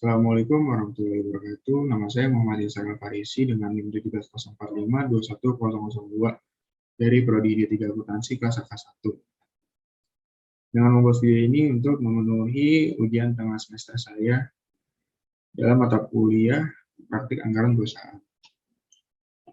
Assalamualaikum warahmatullahi wabarakatuh. Nama saya Muhammad Ihsan Al-Farisi dengan NIM 17045210002 dari Prodi D3 Akuntansi kelas AK1. Dengan membuat video ini untuk memenuhi ujian tengah semester saya dalam mata kuliah praktik anggaran perusahaan.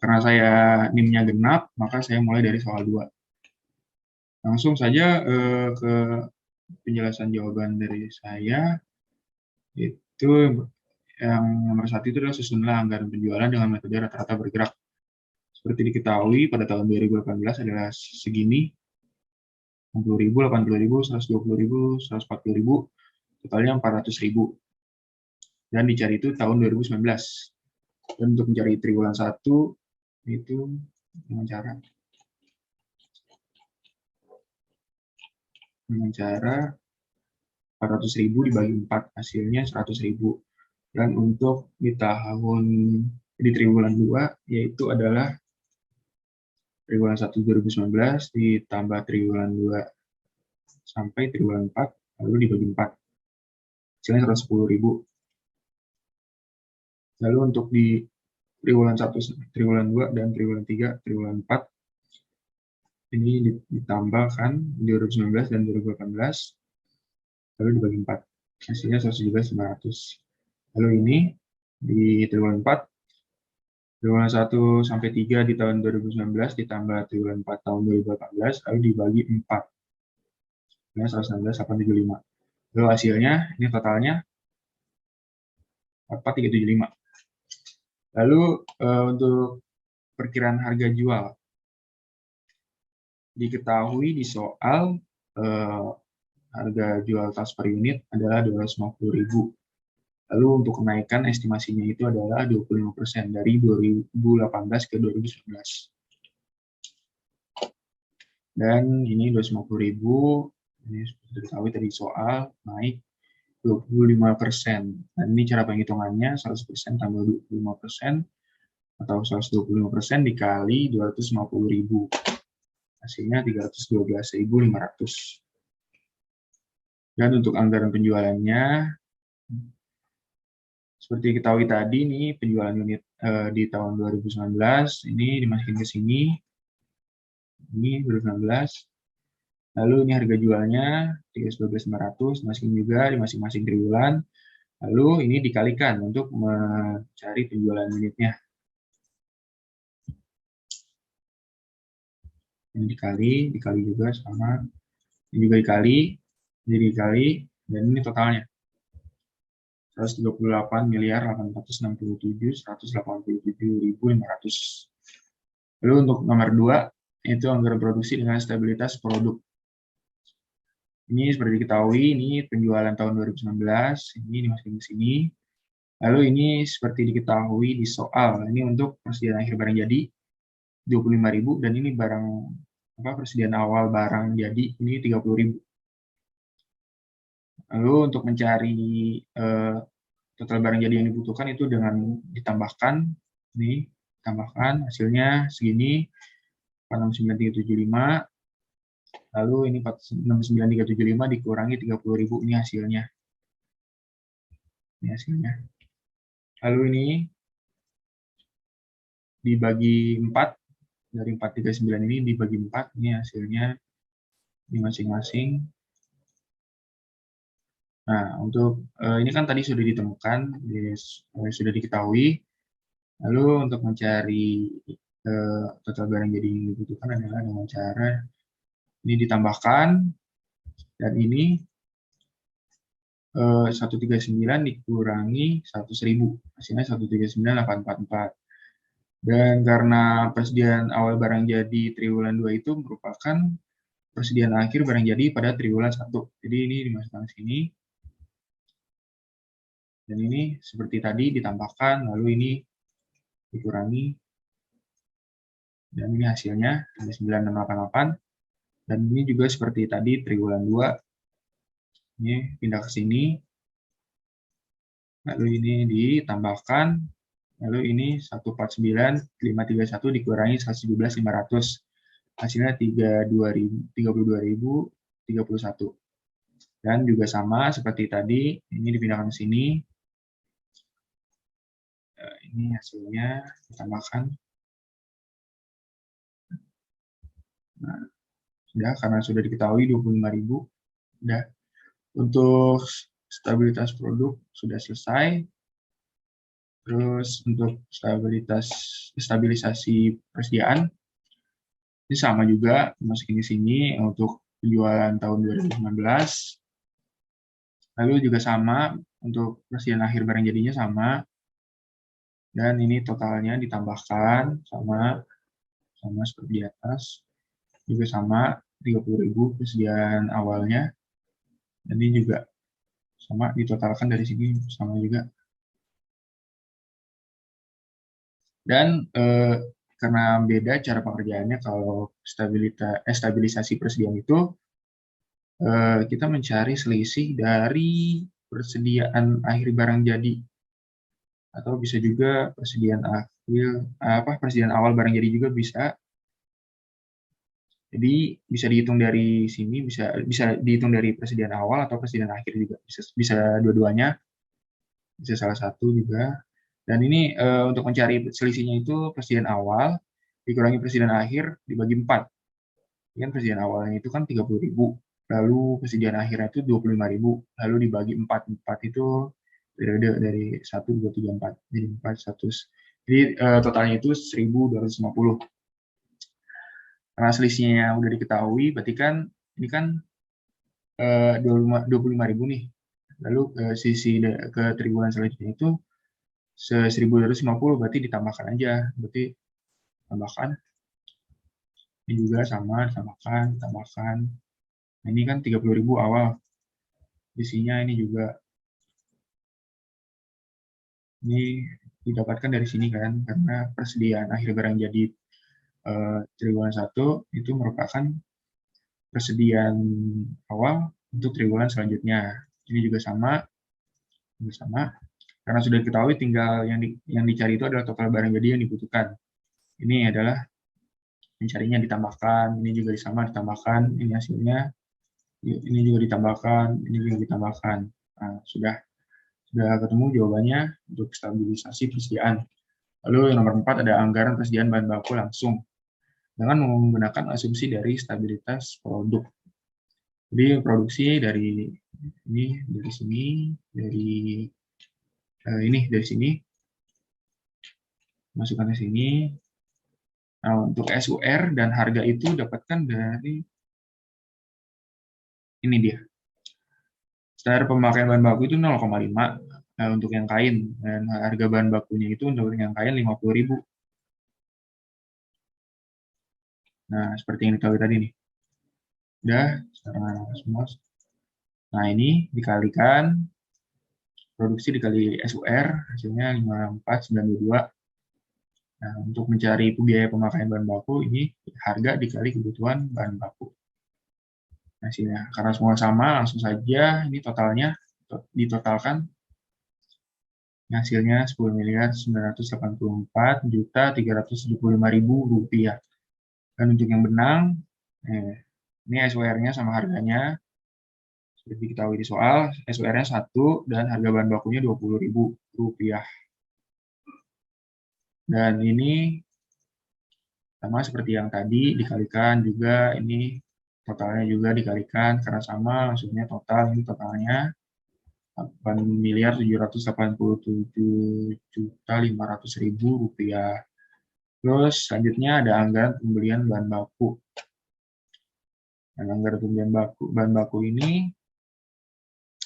Karena saya NIM-nya genap, maka saya mulai dari soal 2. Langsung saja ke penjelasan jawaban dari saya. Itu yang nomor 1 itu adalah susunlah anggaran penjualan dengan metode rata-rata bergerak. Seperti diketahui pada tahun 2018 adalah segini, 60.000, 80.000, 120.000, 140.000, totalnya 400.000. Dan dicari itu tahun 2019. Dan untuk mencari triwulan 1 itu dengan cara 400.000 dibagi 4, hasilnya 100.000. Dan untuk di triwulan 2 yaitu adalah triwulan 1 2019 ditambah triwulan 2 sampai triwulan 4 lalu dibagi 4. Hasilnya 110.000. Lalu untuk di triwulan 1, triwulan 2 dan triwulan 3, triwulan 4 ini ditambahkan 2019 dan 2018 lalu dibagi 4. Hasilnya 117.500. Lalu ini di triwulan 4, triwulan 1 sampai 3 di tahun 2019 ditambah triwulan 4 tahun 2018 lalu dibagi 4. Ini 116.875. Lalu hasilnya ini totalnya 4375. Lalu untuk perkiraan harga jual diketahui di soal harga jual tas per unit adalah 250.000. Lalu untuk kenaikan estimasinya itu adalah 25% dari 2018 ke 2019. Dan ini 250.000, ini seperti diketahui tadi soal naik 25%. Dan ini cara penghitungannya 100% tambah 25% atau 125% dikali 250.000. Hasilnya 312.500. Dan untuk anggaran penjualannya, seperti diketahui tadi nih penjualan unit di tahun 2019 ini dimasukin ke sini. Ini 2019. Lalu ini harga jualnya 312.500 dimasukin juga di masing-masing triwulan. Lalu ini dikalikan untuk mencari penjualan unitnya. Ini dikali juga sama, ini juga dikali, dan ini totalnya 138.867.187.500. Lalu untuk nomor 2 itu anggaran produksi dengan stabilitas produk. Ini seperti diketahui ini penjualan tahun 2019, ini dimasukin ke sini. Lalu ini seperti diketahui di soal, ini untuk persediaan akhir barang jadi 25.000 dan ini persediaan awal barang jadi ini 30.000. Lalu untuk mencari total barang jadi yang dibutuhkan itu dengan ditambahkan, ini tambahkan hasilnya segini 469.375. Lalu ini 469.375 dikurangi 30.000, ini hasilnya. Ini hasilnya. Lalu ini dibagi 4, dari 439 ini dibagi 4, ini hasilnya di masing-masing. Nah, untuk ini kan tadi sudah ditemukan, sudah diketahui. Lalu untuk mencari total barang jadi yang dibutuhkan adalah dengan cara ini ditambahkan, dan ini 139 dikurangi 100.000, hasilnya 139.844. Dan karena persediaan awal barang jadi triwulan 2 itu merupakan persediaan akhir barang jadi pada triwulan 1. Jadi ini dimasukkan ke sini. Dan ini seperti tadi ditambahkan, lalu ini dikurangi. Dan ini hasilnya 9.688. Dan ini juga seperti tadi triwulan 2. Ini pindah ke sini. Lalu ini ditambahkan. Lalu ini 149.531 dikurangi 117.500. Hasilnya 32.031. Dan juga sama seperti tadi, ini dipindahkan ke sini. Ini hasilnya ditambahkan. Nah, sudah, karena sudah diketahui 25.000. Sudah. Untuk stabilitas produk sudah selesai. Terus untuk stabilisasi persediaan ini sama juga, masukin di sini untuk penjualan tahun 2019. Lalu juga sama untuk persediaan akhir barang jadinya sama. Dan ini totalnya ditambahkan sama seperti di atas. Juga sama 30.000 persediaan awalnya. Dan ini juga sama ditotalkan dari sini sama juga. Dan karena beda cara pengerjaannya, kalau stabilisasi persediaan itu kita mencari selisih dari persediaan akhir barang jadi, atau bisa juga persediaan awal barang jadi juga bisa. Jadi bisa dihitung dari sini, bisa dihitung dari persediaan awal atau persediaan akhir juga, bisa dua-duanya, bisa salah satu juga. Dan ini untuk mencari selisihnya itu persediaan awal dikurangi persediaan akhir dibagi 4. Kan persediaan awalnya itu kan 30.000, lalu persediaan akhirnya itu 25.000, lalu dibagi 4. 4 itu periode dari 1, 2, 3, 4. Jadi 4, 100. Jadi totalnya itu 1.250. Karena selisihnya udah diketahui, berarti kan ini kan 25.000 nih. Lalu ke triwulan selanjutnya itu 1.250, berarti ditambahkan aja. Berarti tambahkan. Ini juga sama, tambahkan. Nah, ini kan 30.000 awal. Isinya ini juga. Ini didapatkan dari sini kan, karena persediaan akhir barang jadi triwulan 1 itu merupakan persediaan awal untuk triwulan selanjutnya. Ini juga sama. Karena sudah diketahui, tinggal yang dicari itu adalah total barang jadi yang dibutuhkan. Ini adalah mencarinya ditambahkan, ini juga sama ditambahkan, ini hasilnya, ini juga ditambahkan, ini juga ditambahkan. Nah, sudah ketemu jawabannya untuk stabilisasi persediaan. Lalu yang nomor 4 ada anggaran persediaan bahan baku langsung dengan menggunakan asumsi dari stabilitas produk. Jadi produksi dari sini, dari sini, masukkan ke sini. Nah, untuk SUR dan harga itu dapatkan dari ini dia. Standar pemakaian bahan baku itu 0,5 untuk yang kain, dan harga bahan bakunya itu untuk yang kain 50.000. Nah, seperti yang diketahui tadi nih. Udah, sekarang semua. Nah, ini dikalikan produksi dikali SUR, hasilnya 54.922. Nah, untuk mencari biaya pemakaian bahan baku, ini harga dikali kebutuhan bahan baku. Hasilnya, karena semua sama, langsung saja ini totalnya ditotalkan. Hasilnya 10.984.375.000 rupiah. Dan untuk yang benang, ini SUR-nya sama harganya. Seperti diketahui di soal, SUR-nya 1 dan harga bahan bakunya 20.000 rupiah. Dan ini sama seperti yang tadi, dikalikan juga, ini totalnya juga dikalikan, karena sama, langsungnya total, ini totalnya 8.787.500.000 rupiah. Terus selanjutnya ada anggaran pembelian bahan baku. Dan anggaran pembelian bahan baku ini,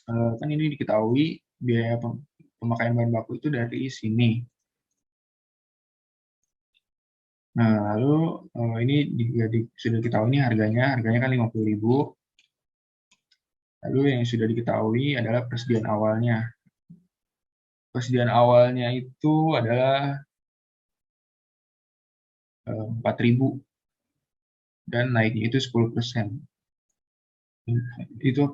kan ini diketahui biaya pemakaian bahan baku itu dari sini. Nah, lalu ini sudah diketahui ini harganya kan 50.000. Lalu yang sudah diketahui adalah persediaan awalnya. Persediaan awalnya itu adalah 4.000 dan naiknya itu 10%. Itu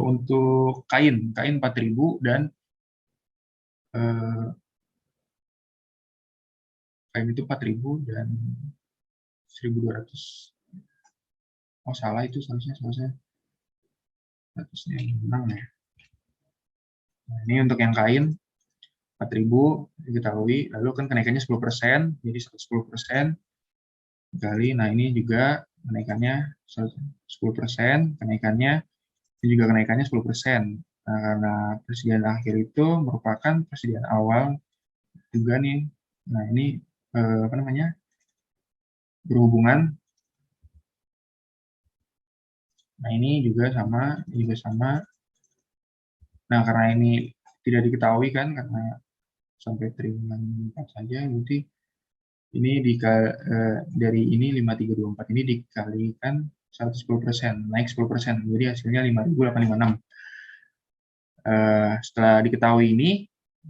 untuk kain 4.000 dan kain itu 4.000 dan 1.200. Oh, salah itu seharusnya. Atasnya yang menang ya. Nah, ini untuk yang kain 4.000 diketahui, lalu kan kenaikannya 10%, jadi 110% dikali, nah ini juga kenaikannya 10%, kenaikannya, ini juga kenaikannya 10%. Nah, karena persediaan akhir itu merupakan persediaan awal juga nih. Nah, ini apa namanya? Berhubungan. Nah, ini juga sama, ini juga sama. Nah, karena ini tidak diketahui kan, karena sampai triwulan 4 saja, berarti ini dari ini 5324 ini dikalikan 110%, naik 10%, jadi hasilnya 5.856. Setelah diketahui ini,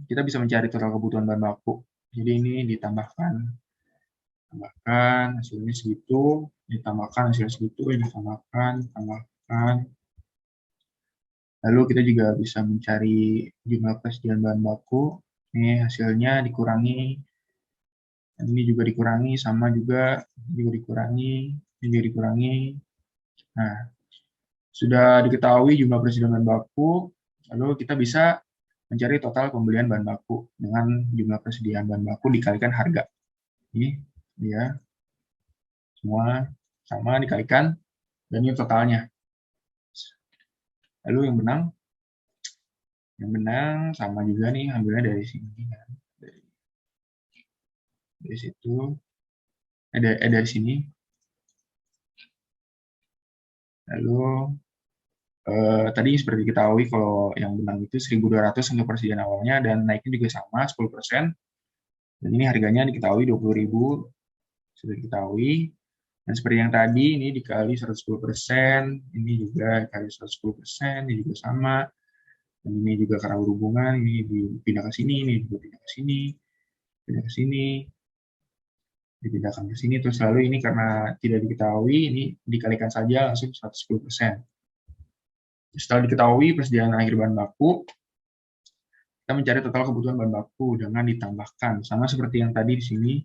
kita bisa mencari total kebutuhan bahan baku. Jadi ini ditambahkan hasilnya segitu, ditambahkan hasilnya segitu, tambahkan. Lalu kita juga bisa mencari jumlah persediaan bahan baku. Ini hasilnya dikurangi, ini juga dikurangi, sama juga dikurangi, ini juga dikurangi. Nah, sudah diketahui jumlah persediaan bahan baku, lalu kita bisa mencari total pembelian bahan baku dengan jumlah persediaan bahan baku dikalikan harga. Ini ya, semua sama dikalikan, dan ini totalnya. Lalu yang benang sama juga nih, ambilnya dari sini kan. Dari situ, dari sini. Lalu tadi seperti diketahui kalau yang benang itu 1.200 untuk persediaan awalnya, dan naiknya juga sama 10%. Dan ini harganya diketahui 20.000, sudah diketahui. Dan seperti yang tadi, ini dikali 110%, ini juga dikali 110%, ini juga sama. Dan ini juga karena berhubungan, ini dipindah ke sini, ini juga pindah ke sini, pindah ke sini, dipindahkan ke sini, terus lalu ini karena tidak diketahui, ini dikalikan saja langsung 110%. Setelah diketahui persediaan akhir bahan baku, kita mencari total kebutuhan bahan baku dengan ditambahkan, sama seperti yang tadi di sini,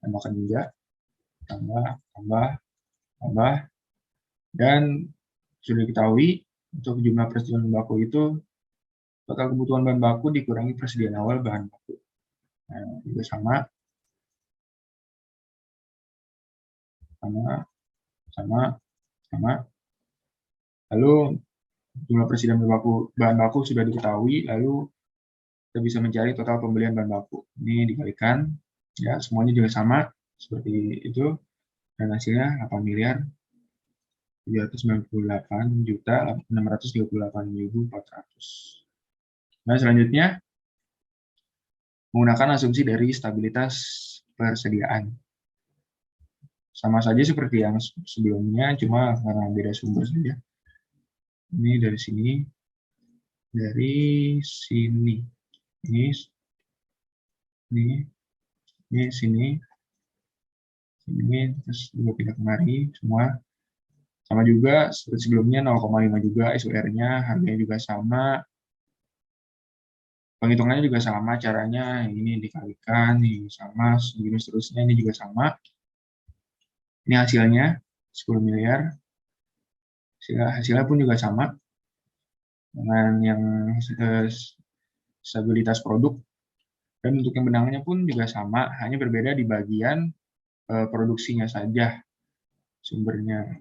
tambahkan juga, tambah, dan sudah diketahui untuk jumlah persediaan bahan baku itu total kebutuhan bahan baku dikurangi persediaan awal bahan baku. Nah, juga sama. Lalu jumlah persediaan bahan baku sudah diketahui, lalu kita bisa mencari total pembelian bahan baku. Ini dikalikan, ya semuanya juga sama seperti itu, dan hasilnya 8.398.638.400. Nah, selanjutnya menggunakan asumsi dari stabilitas persediaan. Sama saja seperti yang sebelumnya, cuma karena beda sumber saja. Ini dari sini, ini sini, terus juga pindah kemari, semua sama juga seperti sebelumnya, 0,5 juga SUR-nya, harganya juga sama, penghitungannya juga sama, caranya ini dikalikan, ini sama, begini seterusnya, ini juga sama. Ini hasilnya 10 miliar, hasilnya pun juga sama dengan yang stabilitas produk, dan untuk yang benangnya pun juga sama, hanya berbeda di bagian produksinya saja. Sumbernya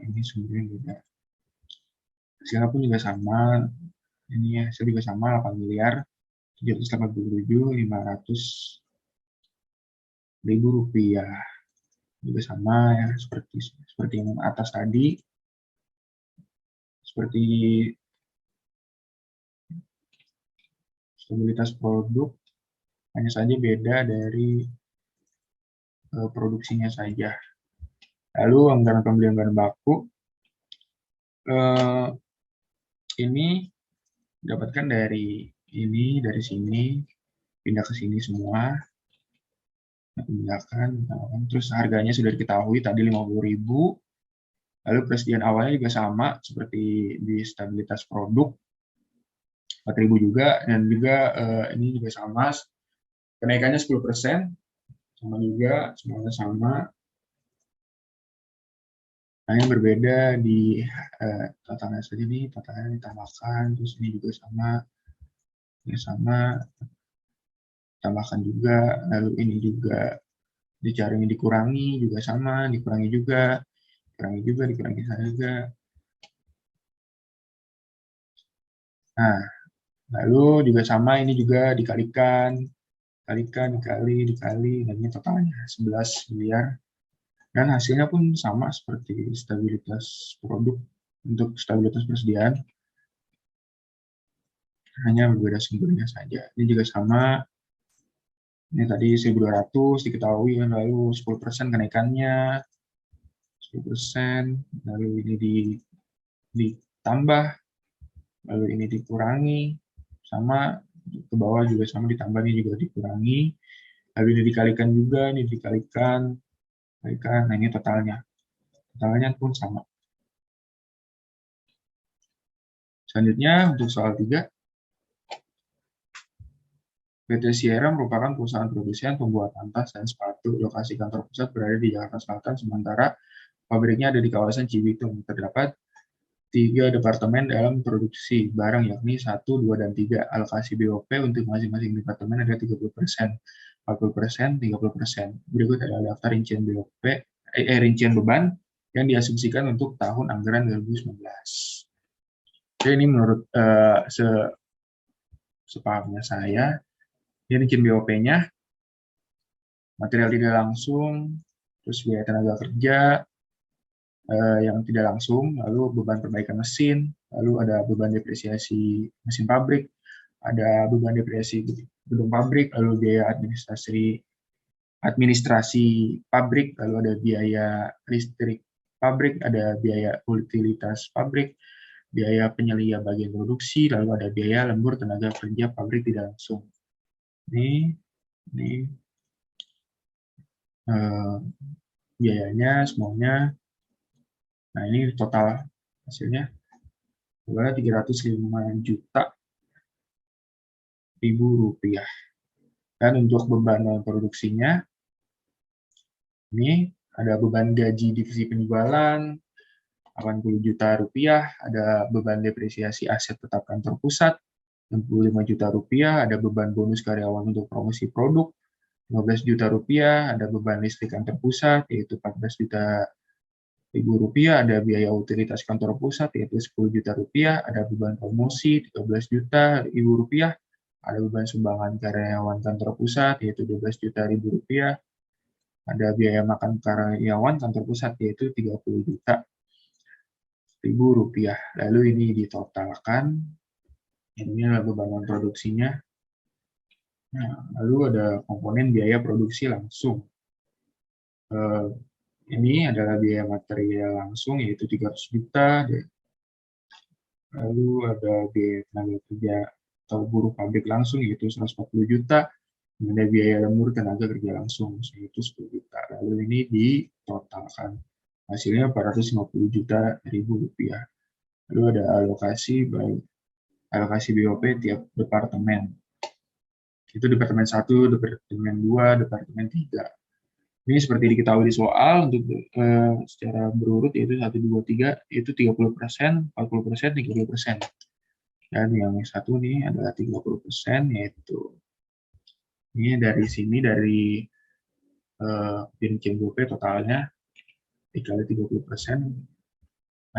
juga. Hasilnya pun juga sama, ini hasil juga sama, 8 miliar 787.500.000 rupiah, juga sama ya, seperti yang atas tadi, seperti stabilitas produk, hanya saja beda dari produksinya saja. Lalu anggaran pembelian bahan baku ini dapatkan dari sini, pindah ke sini semua, pindahkan, terus harganya sudah diketahui tadi 50.000, lalu persediaan awalnya juga sama seperti di stabilitas produk 4.000 juga, dan juga ini juga sama, kenaikannya 10%, sama juga, semuanya sama. Hanya berbeda di totalnya saja nih, totalnya ditambahkan, terus ini juga sama, ini sama, tambahkan juga, lalu ini juga caranya dikurangi juga sama, dikurangi juga, dikurangi juga. Nah, lalu juga sama, ini juga dikalikan, dikali, dan ini totalnya 11 miliar. Dan hasilnya pun sama seperti stabilitas produk untuk stabilitas persediaan, hanya berbeda sumbernya saja. Ini juga sama, ini tadi 1.200 diketahui, lalu 10% kenaikannya, 10%, lalu ini ditambah, lalu ini dikurangi, sama, ke bawah juga sama, ditambah, ini juga dikurangi, lalu ini dikalikan juga, ini dikalikan, nah ini totalnya pun sama. Selanjutnya, untuk soal 3, PT Sierra merupakan perusahaan produsen pembuatan tas dan sepatu. Lokasi kantor pusat berada di Jakarta Selatan, sementara pabriknya ada di kawasan Cibitung. Terdapat 3 departemen dalam produksi barang, yakni 1, 2, dan 3. Alokasi BOP untuk masing-masing departemen ada 30%, 40%, 30%. Berikut adalah daftar rincian BOP, rincian beban yang diasumsikan untuk tahun anggaran 2019. Jadi ini menurut sepahamnya saya, ini rincian BOP-nya, material tidak langsung, terus biaya tenaga kerja yang tidak langsung, lalu beban perbaikan mesin, lalu ada beban depresiasi mesin pabrik, ada beban depresiasi gedung pabrik, lalu biaya administrasi pabrik, lalu ada biaya listrik pabrik, ada biaya utilitas pabrik, biaya penyelia bagian produksi, lalu ada biaya lembur tenaga kerja pabrik tidak langsung. Ini biayanya semuanya. Nah, ini total hasilnya adalah 305.000.000 rupiah. Dan untuk beban produksinya, ini ada beban gaji divisi penjualan 80 juta rupiah, ada beban depresiasi aset tetap kantor pusat 65 juta rupiah, ada beban bonus karyawan untuk promosi produk 15 juta rupiah, ada beban listrik kantor pusat yaitu 14 juta rupiah, ada biaya utilitas kantor pusat yaitu 10 juta rupiah, ada beban promosi 13 juta rupiah, ada beban sumbangan karyawan kantor pusat yaitu 12 juta rupiah, ada biaya makan karyawan kantor pusat yaitu 30 juta rupiah. Lalu ini ditotalkan, ini adalah beban produksinya. Nah, lalu ada komponen biaya produksi langsung. Ini adalah biaya material langsung yaitu 300 juta, lalu ada biaya tenaga kerja atau buruh pabrik langsung yaitu 140 juta, dan ada biaya lembur tenaga kerja langsung yaitu 10 juta. Lalu ini ditotalkan, hasilnya 450 juta rupiah. Lalu ada alokasi BOP tiap departemen. Itu departemen 1, departemen 2, departemen 3. Ini seperti diketahui di soal, untuk secara berurut yaitu 1, 2, 3, itu 30%, 40%, 30%. Dan yang satu nih adalah 30%, yaitu ini dari sini, dari rincian BOP totalnya dikali 30%,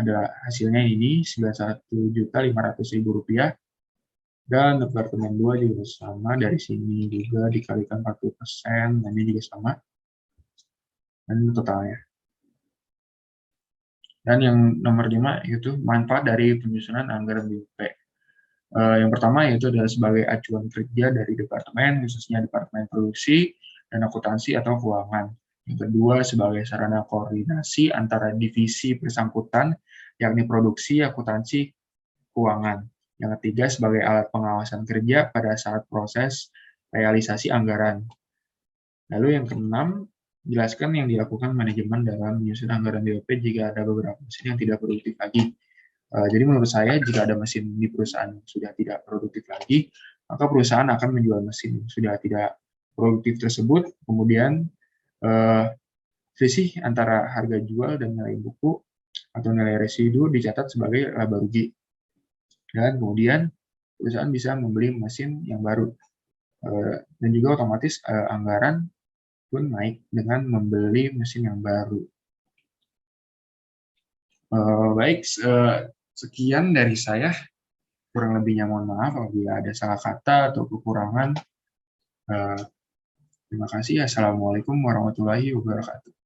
ada hasilnya ini 91.500.000 rupiah. Dan departemen 2 juga sama, dari sini juga dikalikan 40%, dan ini juga sama. Dan ini totalnya. Dan yang nomor 5 yaitu manfaat dari penyusunan anggaran BOP. Yang pertama yaitu adalah sebagai acuan kerja dari departemen, khususnya departemen produksi dan akuntansi atau keuangan. Yang kedua sebagai sarana koordinasi antara divisi bersangkutan, yakni produksi, akuntansi, keuangan. Yang ketiga sebagai alat pengawasan kerja pada saat proses realisasi anggaran. Lalu yang keenam, jelaskan yang dilakukan manajemen dalam menyusun anggaran BOP jika ada beberapa mesin yang tidak produktif lagi. Jadi menurut saya, jika ada mesin di perusahaan yang sudah tidak produktif lagi, maka perusahaan akan menjual mesin yang sudah tidak produktif tersebut, kemudian selisih antara harga jual dan nilai buku atau nilai residu dicatat sebagai laba rugi. Dan kemudian perusahaan bisa membeli mesin yang baru. Dan juga otomatis anggaran pun naik dengan membeli mesin yang baru. Baik, sekian dari saya. Kurang lebihnya mohon maaf apabila ada salah kata atau kekurangan. Terima kasih. Assalamualaikum warahmatullahi wabarakatuh.